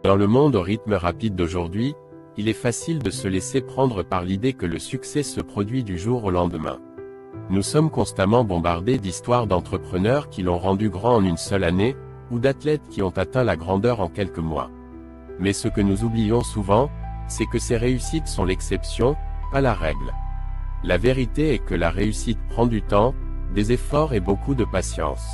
Dans le monde au rythme rapide d'aujourd'hui, il est facile de se laisser prendre par l'idée que le succès se produit du jour au lendemain. Nous sommes constamment bombardés d'histoires d'entrepreneurs qui l'ont rendu grand en une seule année, ou d'athlètes qui ont atteint la grandeur en quelques mois. Mais ce que nous oublions souvent, c'est que ces réussites sont l'exception, pas la règle. La vérité est que la réussite prend du temps, des efforts et beaucoup de patience.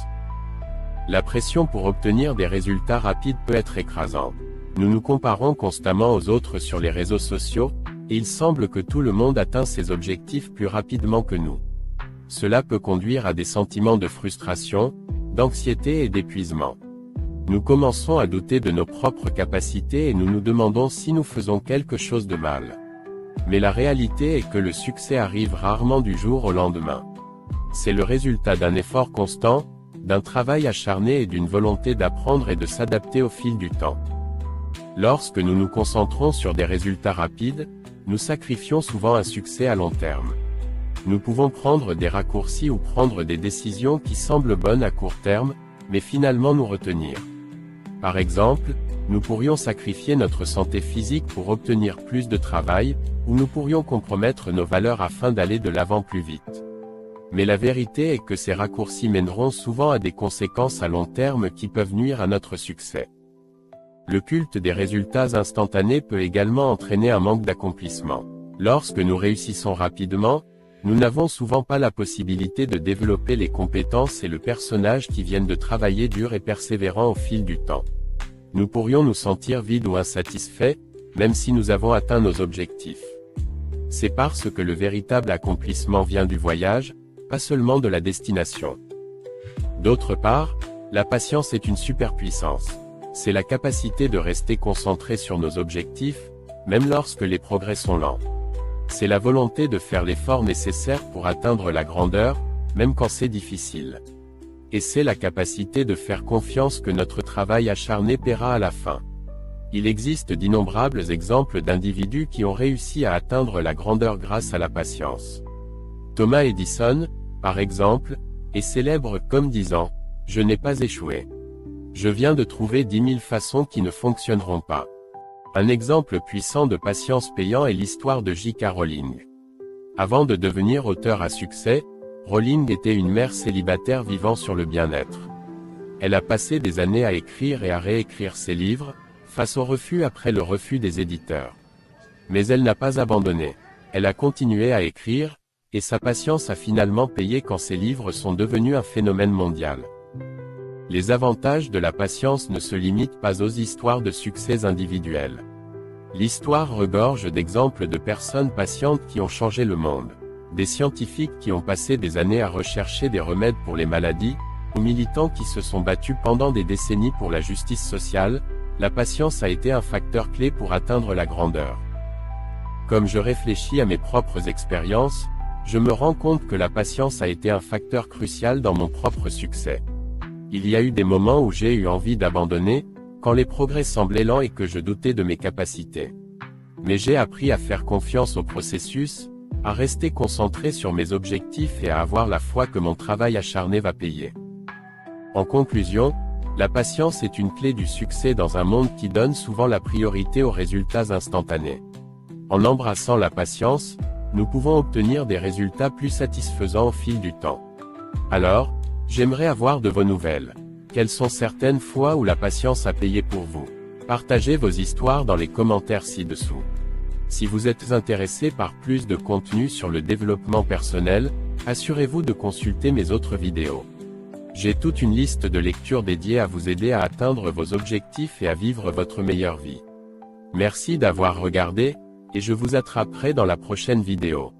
La pression pour obtenir des résultats rapides peut être écrasante. Nous nous comparons constamment aux autres sur les réseaux sociaux, et il semble que tout le monde atteint ses objectifs plus rapidement que nous. Cela peut conduire à des sentiments de frustration, d'anxiété et d'épuisement. Nous commençons à douter de nos propres capacités et nous nous demandons si nous faisons quelque chose de mal. Mais la réalité est que le succès arrive rarement du jour au lendemain. C'est le résultat d'un effort constant, d'un travail acharné et d'une volonté d'apprendre et de s'adapter au fil du temps. Lorsque nous nous concentrons sur des résultats rapides, nous sacrifions souvent un succès à long terme. Nous pouvons prendre des raccourcis ou prendre des décisions qui semblent bonnes à court terme, mais finalement nous retenir. Par exemple, nous pourrions sacrifier notre santé physique pour obtenir plus de travail, ou nous pourrions compromettre nos valeurs afin d'aller de l'avant plus vite. Mais la vérité est que ces raccourcis mèneront souvent à des conséquences à long terme qui peuvent nuire à notre succès. Le culte des résultats instantanés peut également entraîner un manque d'accomplissement. Lorsque nous réussissons rapidement, nous n'avons souvent pas la possibilité de développer les compétences et le personnage qui viennent de travailler dur et persévérant au fil du temps. Nous pourrions nous sentir vides ou insatisfaits, même si nous avons atteint nos objectifs. C'est parce que le véritable accomplissement vient du voyage, pas seulement de la destination. D'autre part, la patience est une superpuissance. C'est la capacité de rester concentré sur nos objectifs, même lorsque les progrès sont lents. C'est la volonté de faire l'effort nécessaire pour atteindre la grandeur, même quand c'est difficile. Et c'est la capacité de faire confiance que notre travail acharné paiera à la fin. Il existe d'innombrables exemples d'individus qui ont réussi à atteindre la grandeur grâce à la patience. Thomas Edison, par exemple, est célèbre comme disant « Je n'ai pas échoué. Je viens de trouver 10 000 façons qui ne fonctionneront pas ». Un exemple puissant de patience payant est l'histoire de J.K. Rowling. Avant de devenir auteur à succès, Rowling était une mère célibataire vivant sur le bien-être. Elle a passé des années à écrire et à réécrire ses livres, face au refus après le refus des éditeurs. Mais elle n'a pas abandonné. Elle a continué à écrire, et sa patience a finalement payé quand ses livres sont devenus un phénomène mondial. Les avantages de la patience ne se limitent pas aux histoires de succès individuels. L'histoire regorge d'exemples de personnes patientes qui ont changé le monde. Des scientifiques qui ont passé des années à rechercher des remèdes pour les maladies, aux militants qui se sont battus pendant des décennies pour la justice sociale, la patience a été un facteur clé pour atteindre la grandeur. Comme je réfléchis à mes propres expériences, je me rends compte que la patience a été un facteur crucial dans mon propre succès. Il y a eu des moments où j'ai eu envie d'abandonner, quand les progrès semblaient lents et que je doutais de mes capacités. Mais j'ai appris à faire confiance au processus, à rester concentré sur mes objectifs et à avoir la foi que mon travail acharné va payer. En conclusion, la patience est une clé du succès dans un monde qui donne souvent la priorité aux résultats instantanés. En embrassant la patience, nous pouvons obtenir des résultats plus satisfaisants au fil du temps. Alors, j'aimerais avoir de vos nouvelles. Quelles sont certaines fois où la patience a payé pour vous? Partagez vos histoires dans les commentaires ci-dessous. Si vous êtes intéressé par plus de contenu sur le développement personnel, assurez-vous de consulter mes autres vidéos. J'ai toute une liste de lectures dédiées à vous aider à atteindre vos objectifs et à vivre votre meilleure vie. Merci d'avoir regardé, et je vous attraperai dans la prochaine vidéo.